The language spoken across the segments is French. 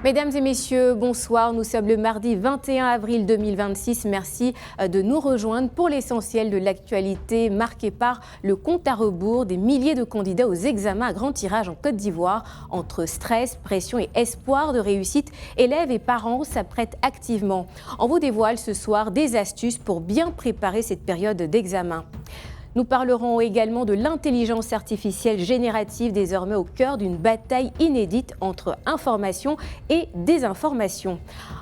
Mesdames et messieurs, bonsoir. Nous sommes le mardi 21 avril 2026. Merci de nous rejoindre pour l'essentiel de l'actualité marquée par le compte à rebours des milliers de candidats aux examens à grand tirage en Côte d'Ivoire. Entre stress, pression et espoir de réussite, élèves et parents s'apprêtent activement. On vous dévoile ce soir des astuces pour bien préparer cette période d'examen. Nous parlerons également de l'intelligence artificielle générative, désormais au cœur d'une bataille inédite entre information et désinformation.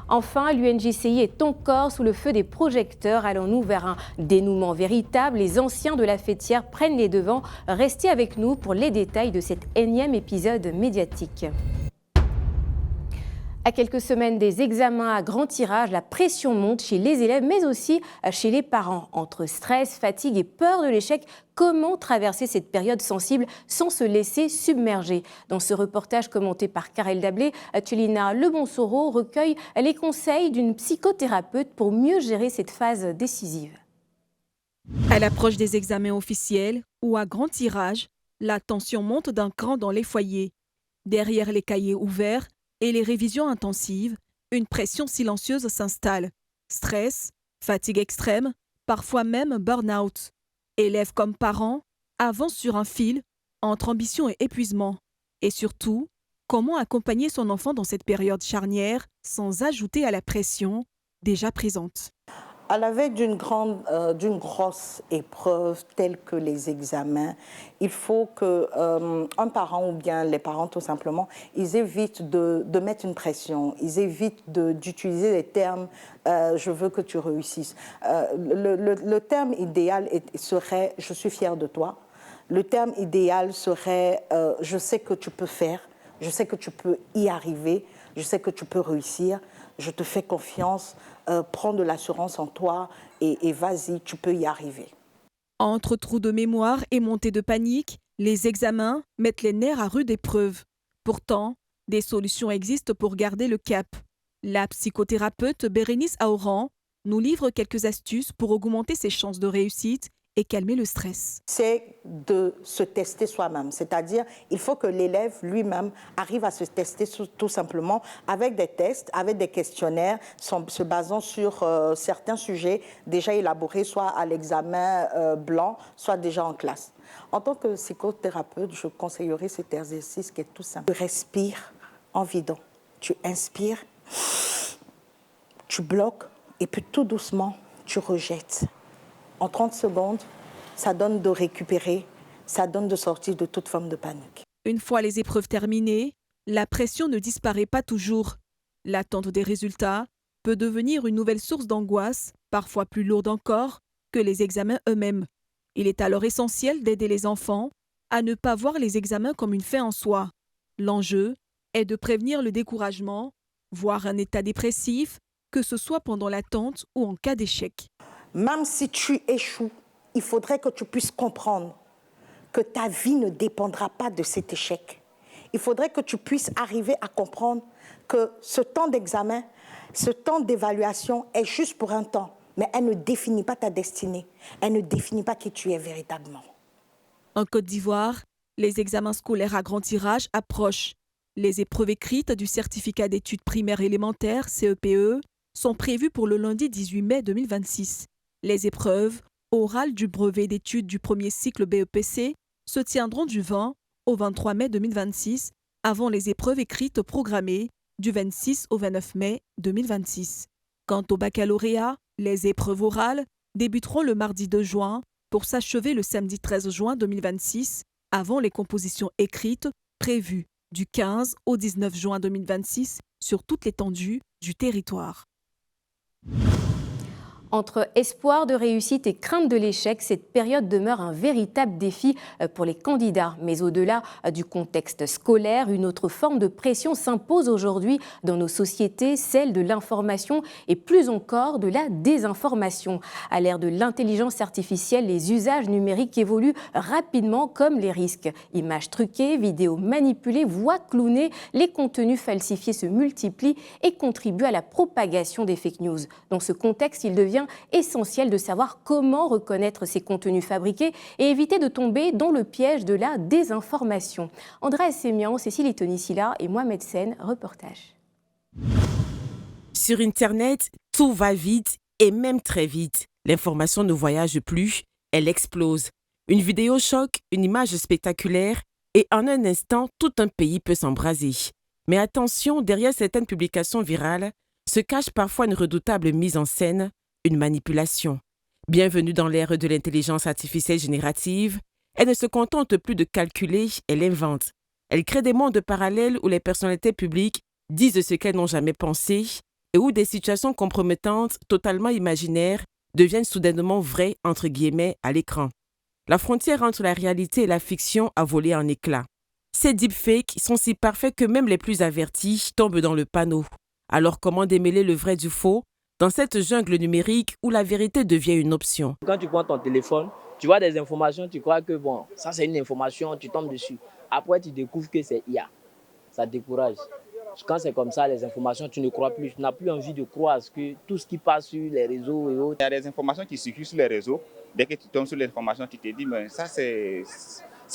Enfin, l'UNJCI est encore sous le feu des projecteurs. Allons-nous vers un dénouement véritable? Les anciens de la fêtière prennent les devants. Restez avec nous pour les détails de cet énième épisode médiatique. À quelques semaines des examens à grand tirage, la pression monte chez les élèves, mais aussi chez les parents. Entre stress, fatigue et peur de l'échec, comment traverser cette période sensible sans se laisser submerger? Dans ce reportage commenté par Karel Dablé, Tchélina Lebonsoro recueille les conseils d'une psychothérapeute pour mieux gérer cette phase décisive. À l'approche des examens officiels ou à grand tirage, la tension monte d'un cran dans les foyers. Derrière les cahiers ouverts et les révisions intensives, une pression silencieuse s'installe. Stress, fatigue extrême, parfois même burn-out. Élèves comme parents avancent sur un fil entre ambition et épuisement. Et surtout, comment accompagner son enfant dans cette période charnière sans ajouter à la pression déjà présente. À la veille d'une grosse épreuve telle que les examens, il faut qu'un parent ou bien les parents tout simplement, ils évitent de mettre une pression, ils évitent d'utiliser les termes je veux que tu réussisses. Le terme idéal serait je suis fier de toi. Le terme idéal serait je sais que tu peux faire, je sais que tu peux y arriver, je sais que tu peux réussir, je te fais confiance. Prends de l'assurance en toi et vas-y, tu peux y arriver. Entre trous de mémoire et montée de panique, les examens mettent les nerfs à rude épreuve. Pourtant, des solutions existent pour garder le cap. La psychothérapeute Bérénice Aoran nous livre quelques astuces pour augmenter ses chances de réussite et calmer le stress. C'est de se tester soi-même, c'est-à-dire il faut que l'élève lui-même arrive à se tester tout simplement avec des tests, avec des questionnaires, se basant sur certains sujets déjà élaborés, soit à l'examen blanc, soit déjà en classe. En tant que psychothérapeute, je conseillerais cet exercice qui est tout simple. Tu respires en vidant, tu inspires, tu bloques et puis tout doucement, tu rejettes. En 30 secondes, ça donne de récupérer, ça donne de sortir de toute forme de panique. Une fois les épreuves terminées, la pression ne disparaît pas toujours. L'attente des résultats peut devenir une nouvelle source d'angoisse, parfois plus lourde encore que les examens eux-mêmes. Il est alors essentiel d'aider les enfants à ne pas voir les examens comme une fin en soi. L'enjeu est de prévenir le découragement, voire un état dépressif, que ce soit pendant l'attente ou en cas d'échec. Même si tu échoues, il faudrait que tu puisses comprendre que ta vie ne dépendra pas de cet échec. Il faudrait que tu puisses arriver à comprendre que ce temps d'examen, ce temps d'évaluation est juste pour un temps, mais elle ne définit pas ta destinée, elle ne définit pas qui tu es véritablement. En Côte d'Ivoire, les examens scolaires à grand tirage approchent. Les épreuves écrites du certificat d'études primaires élémentaires, CEPE, sont prévues pour le lundi 18 mai 2026. Les épreuves orales du brevet d'études du premier cycle BEPC se tiendront du 20 au 23 mai 2026, avant les épreuves écrites programmées du 26 au 29 mai 2026. Quant au baccalauréat, les épreuves orales débuteront le mardi 2 juin pour s'achever le samedi 13 juin 2026, avant les compositions écrites prévues du 15 au 19 juin 2026 sur toute l'étendue du territoire. Entre espoir de réussite et crainte de l'échec, cette période demeure un véritable défi pour les candidats. Mais au-delà du contexte scolaire, une autre forme de pression s'impose aujourd'hui dans nos sociétés, celle de l'information et plus encore de la désinformation. À l'ère de l'intelligence artificielle, les usages numériques évoluent rapidement comme les risques. Images truquées, vidéos manipulées, voix clownées, les contenus falsifiés se multiplient et contribuent à la propagation des fake news. Dans ce contexte, il devient essentiel de savoir comment reconnaître ces contenus fabriqués et éviter de tomber dans le piège de la désinformation. Andrea Semian, Cécile Tonisilla et Mohamed Sen, reportage. Sur Internet, tout va vite et même très vite. L'information ne voyage plus, elle explose. Une vidéo choque, une image spectaculaire et en un instant, tout un pays peut s'embraser. Mais attention, derrière certaines publications virales se cache parfois une redoutable mise en scène, une manipulation. Bienvenue dans l'ère de l'intelligence artificielle générative. Elle ne se contente plus de calculer, elle invente. Elle crée des mondes parallèles où les personnalités publiques disent ce qu'elles n'ont jamais pensé et où des situations compromettantes, totalement imaginaires, deviennent soudainement vraies, entre guillemets, à l'écran. La frontière entre la réalité et la fiction a volé en éclats. Ces deepfakes sont si parfaits que même les plus avertis tombent dans le panneau. Alors comment démêler le vrai du faux dans cette jungle numérique où la vérité devient une option? Quand tu prends ton téléphone, tu vois des informations, tu crois que bon, ça c'est une information, tu tombes dessus. Après, tu découvres que c'est IA. Ça décourage. Quand c'est comme ça, les informations, tu ne crois plus. Tu n'as plus envie de croire à que tout ce qui passe sur les réseaux et autres. Il y a des informations qui circulent sur les réseaux. Dès que tu tombes sur l'information, tu te dis, mais ça c'est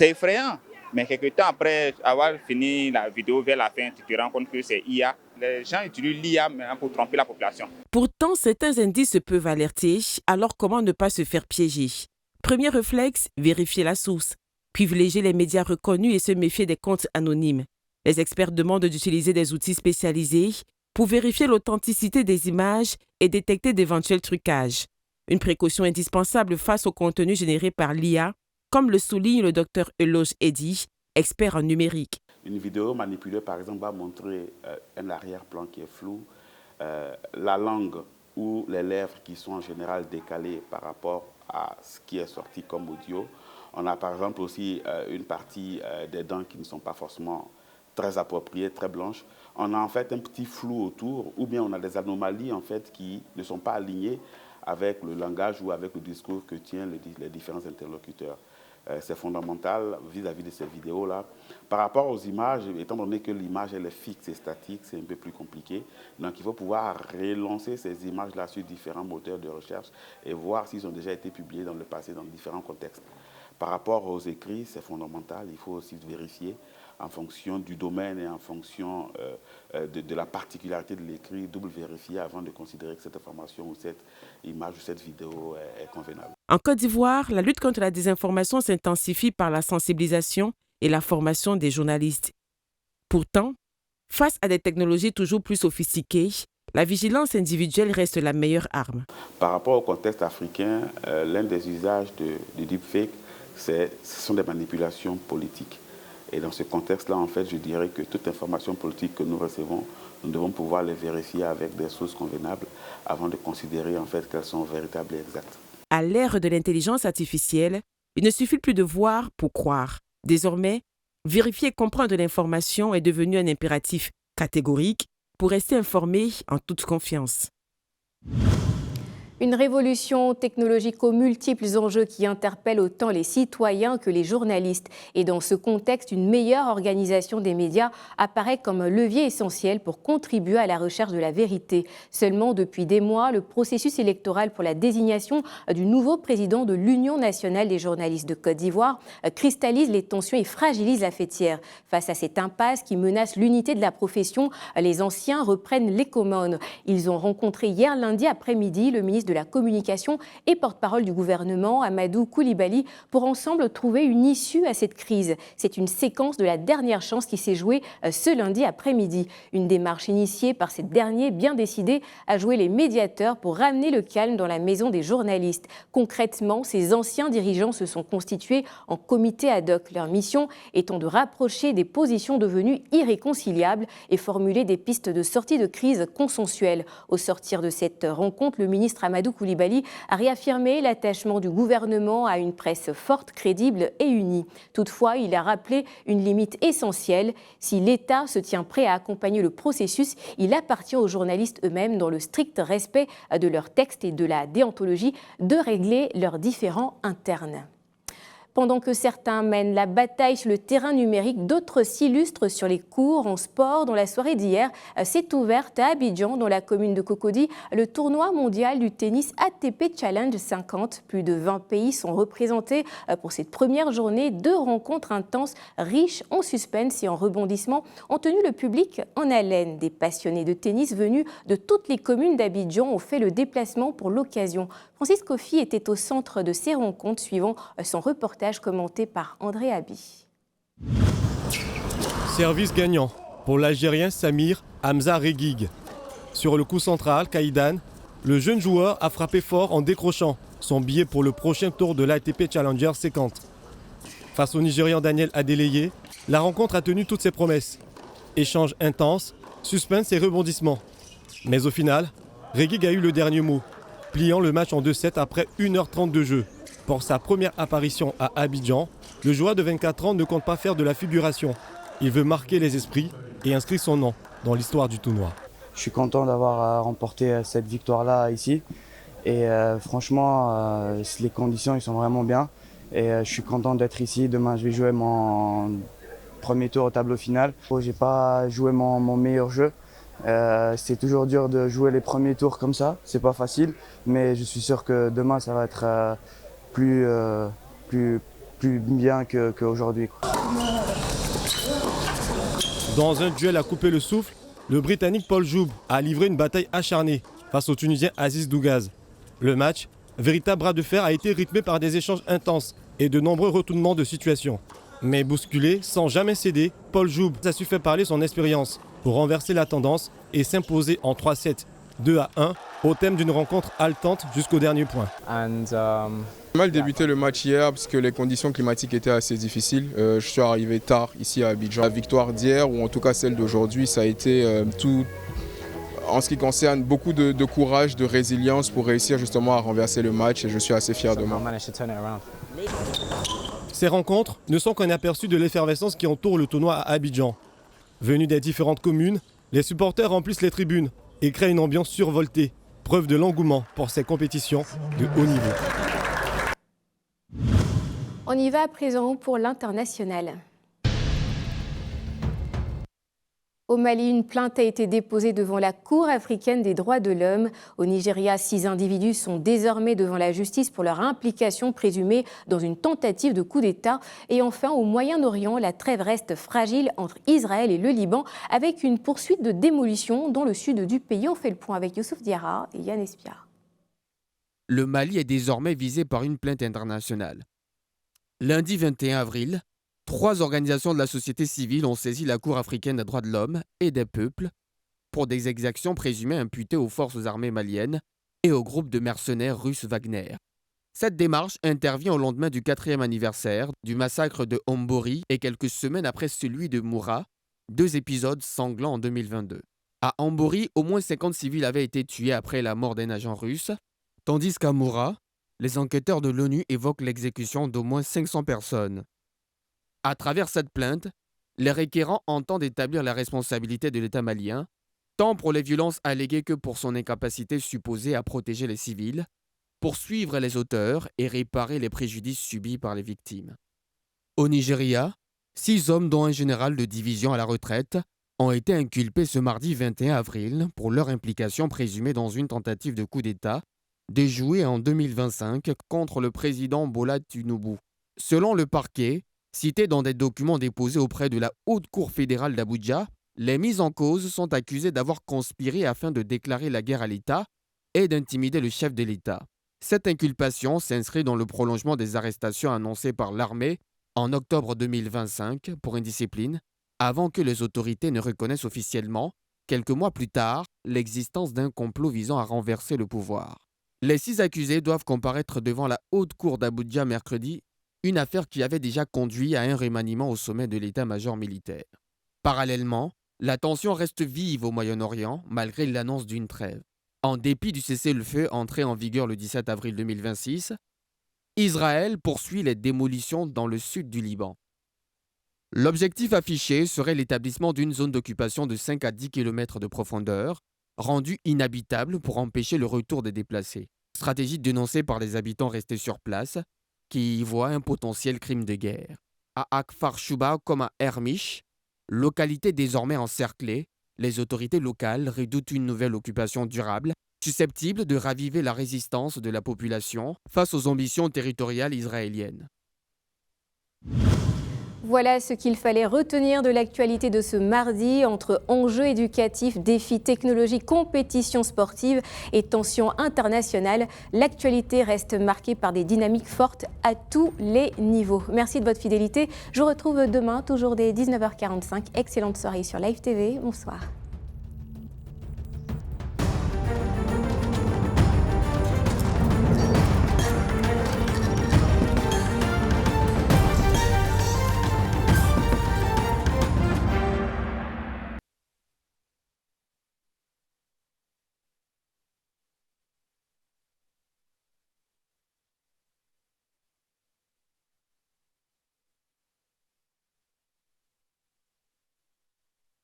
effrayant. Mais quelques temps après avoir fini la vidéo vers la fin, tu te rends compte que c'est IA. Les gens utilisent l'IA pour tromper la population. Pourtant, certains indices peuvent alerter, alors comment ne pas se faire piéger? Premier réflexe, vérifier la source. Privilégier les médias reconnus et se méfier des comptes anonymes. Les experts demandent d'utiliser des outils spécialisés pour vérifier l'authenticité des images et détecter d'éventuels trucages. Une précaution indispensable face au contenu généré par l'IA, comme le souligne le Dr Eloge Eddy, expert en numérique. Une vidéo manipulée, par exemple, va montrer un arrière-plan qui est flou, la langue ou les lèvres qui sont en général décalées par rapport à ce qui est sorti comme audio. On a par exemple aussi une partie des dents qui ne sont pas forcément très appropriées, très blanches. On a en fait un petit flou autour, ou bien on a des anomalies en fait qui ne sont pas alignées avec le langage ou avec le discours que tiennent les différents interlocuteurs. C'est fondamental vis-à-vis de ces vidéos-là. Par rapport aux images, étant donné que l'image elle est fixe et statique, c'est un peu plus compliqué. Donc il faut pouvoir relancer ces images-là sur différents moteurs de recherche et voir s'ils ont déjà été publiés dans le passé dans différents contextes. Par rapport aux écrits, c'est fondamental. Il faut aussi vérifier en fonction du domaine et en fonction de la particularité de l'écrit, double vérifier avant de considérer que cette information ou cette image ou cette vidéo est convenable. En Côte d'Ivoire, la lutte contre la désinformation s'intensifie par la sensibilisation et la formation des journalistes. Pourtant, face à des technologies toujours plus sophistiquées, la vigilance individuelle reste la meilleure arme. Par rapport au contexte africain, l'un des usages de deepfake, ce sont des manipulations politiques. Et dans ce contexte-là, en fait, je dirais que toute information politique que nous recevons, nous devons pouvoir les vérifier avec des sources convenables avant de considérer en fait qu'elles sont véritables et exactes. À l'ère de l'intelligence artificielle, il ne suffit plus de voir pour croire. Désormais, vérifier et comprendre l'information est devenu un impératif catégorique pour rester informé en toute confiance. Une révolution technologique aux multiples enjeux qui interpellent autant les citoyens que les journalistes. Et dans ce contexte, une meilleure organisation des médias apparaît comme un levier essentiel pour contribuer à la recherche de la vérité. Seulement, depuis des mois, le processus électoral pour la désignation du nouveau président de l'Union nationale des journalistes de Côte d'Ivoire cristallise les tensions et fragilise la fêtière. Face à cette impasse qui menace l'unité de la profession, les anciens reprennent les commandes. Ils ont rencontré hier lundi après-midi le ministre de la Communication et porte-parole du gouvernement, Amadou Coulibaly, pour ensemble trouver une issue à cette crise. C'est une séquence de la dernière chance qui s'est jouée ce lundi après-midi. Une démarche initiée par ces derniers bien décidés à jouer les médiateurs pour ramener le calme dans la maison des journalistes. Concrètement, ces anciens dirigeants se sont constitués en comité ad hoc. Leur mission étant de rapprocher des positions devenues irréconciliables et formuler des pistes de sortie de crise consensuelles. Au sortir de cette rencontre, le ministre Amadou Coulibaly a réaffirmé l'attachement du gouvernement à une presse forte, crédible et unie. Toutefois, il a rappelé une limite essentielle. Si l'État se tient prêt à accompagner le processus, il appartient aux journalistes eux-mêmes, dans le strict respect de leurs textes et de la déontologie, de régler leurs différends internes. Pendant que certains mènent la bataille sur le terrain numérique, d'autres s'illustrent sur les cours en sport. Dans la soirée d'hier, s'est ouverte à Abidjan, dans la commune de Cocody, le tournoi mondial du tennis ATP Challenge 50. Plus de 20 pays sont représentés pour cette première journée. 2 rencontres intenses, riches en suspense et en rebondissements, ont tenu le public en haleine. Des passionnés de tennis venus de toutes les communes d'Abidjan ont fait le déplacement pour l'occasion. Francis Kofi était au centre de ces rencontres, suivant son reportage commenté par André Abi. Service gagnant pour l'Algérien Samir Hamza Reguig. Sur le coup central, Kaïdan, le jeune joueur a frappé fort en décrochant son billet pour le prochain tour de l'ATP Challenger 50. Face au Nigérian Daniel Adeleye, la rencontre a tenu toutes ses promesses. Échange intense, suspense et rebondissement. Mais au final, Reguig a eu le dernier mot, pliant le match en 2-7 après 1h30 de jeu. Pour sa première apparition à Abidjan, le joueur de 24 ans ne compte pas faire de la figuration. Il veut marquer les esprits et inscrire son nom dans l'histoire du tournoi. Je suis content d'avoir remporté cette victoire-là ici. Et franchement, les conditions ils sont vraiment bien. Et je suis content d'être ici. Demain, je vais jouer mon premier tour au tableau final. Je n'ai pas joué mon meilleur jeu. C'est toujours dur de jouer les premiers tours comme ça. C'est pas facile. Mais je suis sûr que demain, ça va être plus bien qu'aujourd'hui. Dans un duel à couper le souffle, le Britannique Paul Joub a livré une bataille acharnée face au Tunisien Aziz Doughaz. Le match, véritable bras de fer, a été rythmé par des échanges intenses et de nombreux retournements de situation. Mais bousculé, sans jamais céder, Paul Joub a su faire parler son expérience pour renverser la tendance et s'imposer en 3-7, 2-1, au thème d'une rencontre haletante jusqu'au dernier point. J'ai mal débuté le match hier parce que les conditions climatiques étaient assez difficiles. Je suis arrivé tard ici à Abidjan. La victoire d'hier, ou en tout cas celle d'aujourd'hui, ça a été tout en ce qui concerne beaucoup de courage, de résilience pour réussir justement à renverser le match et je suis assez fier de moi. Ces rencontres ne sont qu'un aperçu de l'effervescence qui entoure le tournoi à Abidjan. Venus des différentes communes, les supporters remplissent les tribunes et créent une ambiance survoltée, preuve de l'engouement pour ces compétitions de haut niveau. On y va à présent pour l'international. Au Mali, une plainte a été déposée devant la Cour africaine des droits de l'homme. Au Nigeria, 6 individus sont désormais devant la justice pour leur implication présumée dans une tentative de coup d'État. Et enfin, au Moyen-Orient, la trêve reste fragile entre Israël et le Liban, avec une poursuite de démolition dans le sud du pays. On fait le point avec Youssouf Diarra et Yann Espiar. Le Mali est désormais visé par une plainte internationale. Lundi 21 avril, 3 organisations de la société civile ont saisi la Cour africaine des droits de l'homme et des peuples pour des exactions présumées imputées aux forces armées maliennes et au groupe de mercenaires russes Wagner. Cette démarche intervient au lendemain du 4e anniversaire du massacre de Hombori et quelques semaines après celui de Moura, 2 épisodes sanglants en 2022. À Hombori, au moins 50 civils avaient été tués après la mort d'un agent russe, tandis qu'à Moura, les enquêteurs de l'ONU évoquent l'exécution d'au moins 500 personnes. À travers cette plainte, les requérants entendent établir la responsabilité de l'État malien, tant pour les violences alléguées que pour son incapacité supposée à protéger les civils, poursuivre les auteurs et réparer les préjudices subis par les victimes. Au Nigeria, 6 hommes, dont un général de division à la retraite, ont été inculpés ce mardi 21 avril pour leur implication présumée dans une tentative de coup d'État déjouée en 2025 contre le président Bola Tinubu. Selon le parquet, cité dans des documents déposés auprès de la Haute Cour fédérale d'Abuja, les mises en cause sont accusés d'avoir conspiré afin de déclarer la guerre à l'État et d'intimider le chef de l'État. Cette inculpation s'inscrit dans le prolongement des arrestations annoncées par l'armée en octobre 2025 pour indiscipline, avant que les autorités ne reconnaissent officiellement, quelques mois plus tard, l'existence d'un complot visant à renverser le pouvoir. Les 6 accusés doivent comparaître devant la Haute Cour d'Abuja mercredi, une affaire qui avait déjà conduit à un remaniement au sommet de l'état-major militaire. Parallèlement, la tension reste vive au Moyen-Orient malgré l'annonce d'une trêve. En dépit du cessez-le-feu entré en vigueur le 17 avril 2026, Israël poursuit les démolitions dans le sud du Liban. L'objectif affiché serait l'établissement d'une zone d'occupation de 5 à 10 km de profondeur, rendue inhabitable pour empêcher le retour des déplacés. Stratégie dénoncée par les habitants restés sur place, qui y voient un potentiel crime de guerre. À Akfar Chouba comme à Hermish, localité désormais encerclée, les autorités locales redoutent une nouvelle occupation durable, susceptible de raviver la résistance de la population face aux ambitions territoriales israéliennes. Voilà ce qu'il fallait retenir de l'actualité de ce mardi entre enjeux éducatifs, défis technologiques, compétitions sportives et tensions internationales. L'actualité reste marquée par des dynamiques fortes à tous les niveaux. Merci de votre fidélité. Je vous retrouve demain, toujours dès 19h45. Excellente soirée sur Live TV. Bonsoir.